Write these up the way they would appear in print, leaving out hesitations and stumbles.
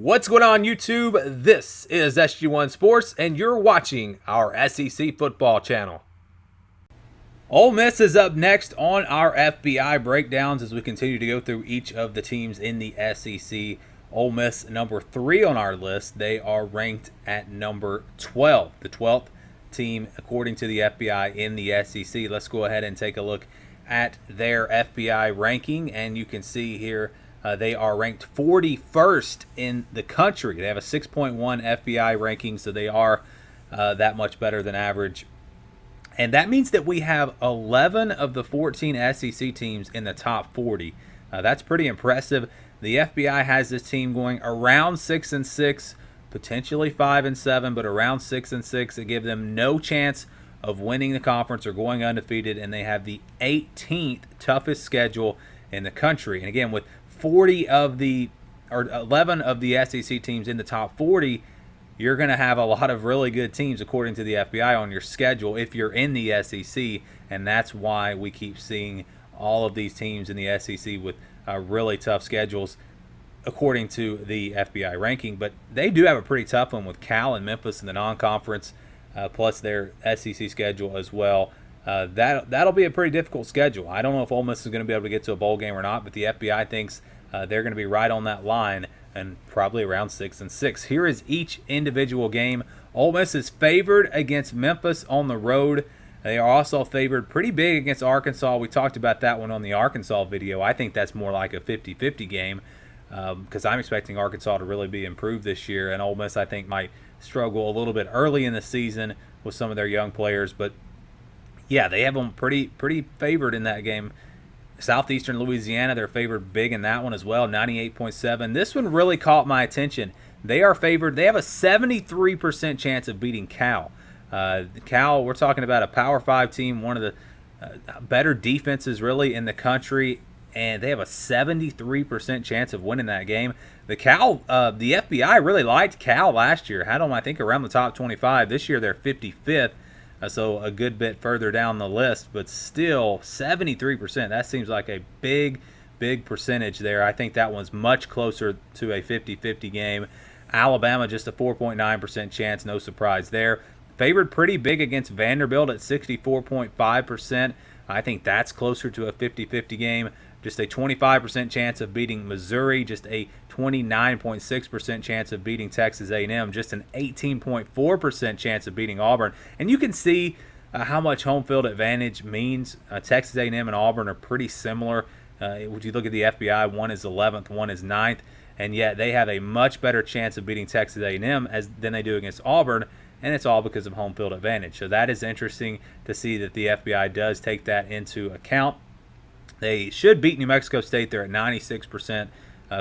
What's going on, YouTube? This is SG1 Sports, and you're watching our SEC football channel. Ole Miss is up next on our FPI breakdowns as we continue to go through each of the teams in the SEC. Ole Miss, number 3 on our list. They are ranked at number 12, the 12th team according to the FPI in the SEC. Let's go ahead and take a look at their FPI ranking, and you can see here they are ranked 41st in the country. They have a 6.1 FPI ranking, so they are that much better than average. And that means that we have 11 of the 14 SEC teams in the top 40. That's pretty impressive. The FBI has this team going around 6-6, potentially 5-7, but around 6-6. It gives them no chance of winning the conference or going undefeated, and they have the 18th toughest schedule in the country. And again, with 11 of the SEC teams in the top 40, you're going to have a lot of really good teams according to the FBI on your schedule if you're in the SEC, and that's why we keep seeing all of these teams in the SEC with really tough schedules according to the FBI ranking. But they do have a pretty tough one with Cal and Memphis in the non-conference, plus their SEC schedule as well. That'll be a pretty difficult schedule. I don't know if Ole Miss is going to be able to get to a bowl game or not, but the FBI thinks they're going to be right on that line and probably around 6-6. Here is each individual game. Ole Miss is favored against Memphis on the road. They are also favored pretty big against Arkansas. We talked about that one on the Arkansas video. I think that's more like a 50-50 game because I'm expecting Arkansas to really be improved this year, and Ole Miss I think might struggle a little bit early in the season with some of their young players. But yeah, they have them pretty favored in that game. Southeastern Louisiana, they're favored big in that one as well, 98.7. This one really caught my attention. They are favored. They have a 73% chance of beating Cal. Cal, we're talking about a Power 5 team, one of the better defenses really in the country, and they have a 73% chance of winning that game. The FBI really liked Cal last year, had them I think around the top 25. This year they're 55th. So a good bit further down the list, but still 73%. That seems like a big percentage there. I think that one's much closer to a 50-50 game. Alabama, just a 4.9% chance. No surprise there. Favored pretty big against Vanderbilt at 64.5%. I think that's closer to a 50-50 game. Just a 25% chance of beating Missouri. Just a 29.6% chance of beating Texas A&M. Just an 18.4% chance of beating Auburn. And you can see how much home field advantage means. Texas A&M and Auburn are pretty similar. If you look at the FBI, one is 11th, one is 9th. And yet they have a much better chance of beating Texas A&M than they do against Auburn. And it's all because of home field advantage. So that is interesting to see that the FBI does take that into account. They should beat New Mexico State. They're at 96%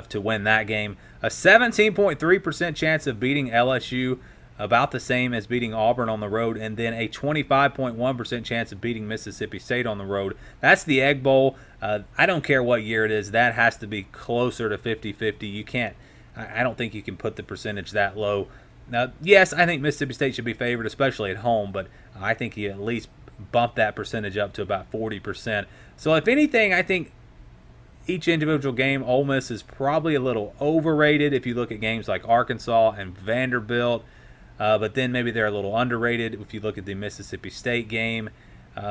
to win that game. A 17.3% chance of beating LSU, about the same as beating Auburn on the road, and then a 25.1% chance of beating Mississippi State on the road. That's the Egg Bowl. I don't care what year it is. That has to be closer to 50-50. You can't. I don't think you can put the percentage that low. Now, yes, I think Mississippi State should be favored, especially at home, but I think you at least bump that percentage up to about 40%. So if anything, I think each individual game, Ole Miss is probably a little overrated if you look at games like Arkansas and Vanderbilt, but then maybe they're a little underrated if you look at the Mississippi State game.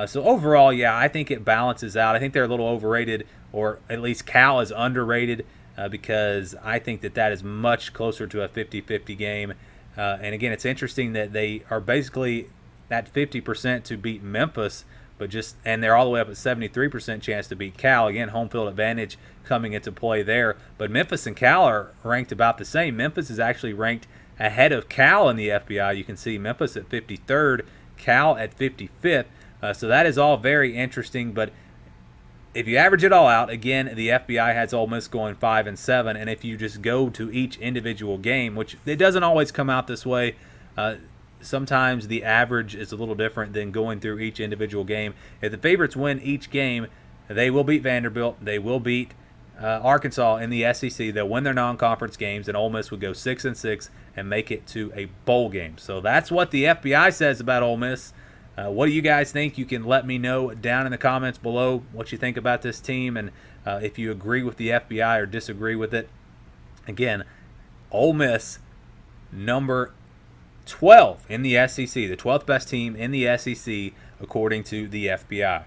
So overall, yeah, I think it balances out. I think they're a little overrated, or at least Cal is underrated because I think that is much closer to a 50-50 game. And again, it's interesting that they are basically at 50% to beat Memphis, and they're all the way up at 73% chance to beat Cal. Again, home field advantage coming into play there. But Memphis and Cal are ranked about the same. Memphis is actually ranked ahead of Cal in the FBI. You can see Memphis at 53rd, Cal at 55th. So that is all very interesting. But if you average it all out, again, the FBI has Ole Miss going 5-7. And if you just go to each individual game, which it doesn't always come out this way, sometimes the average is a little different than going through each individual game. If the favorites win each game, they will beat Vanderbilt. They will beat Arkansas in the SEC. They'll win their non-conference games, and Ole Miss would go 6-6 and make it to a bowl game. So that's what the FBI says about Ole Miss. What do you guys think? You can let me know down in the comments below what you think about this team and if you agree with the FBI or disagree with it. Again, Ole Miss, number 12 in the SEC, the 12th best team in the SEC according to the FPI.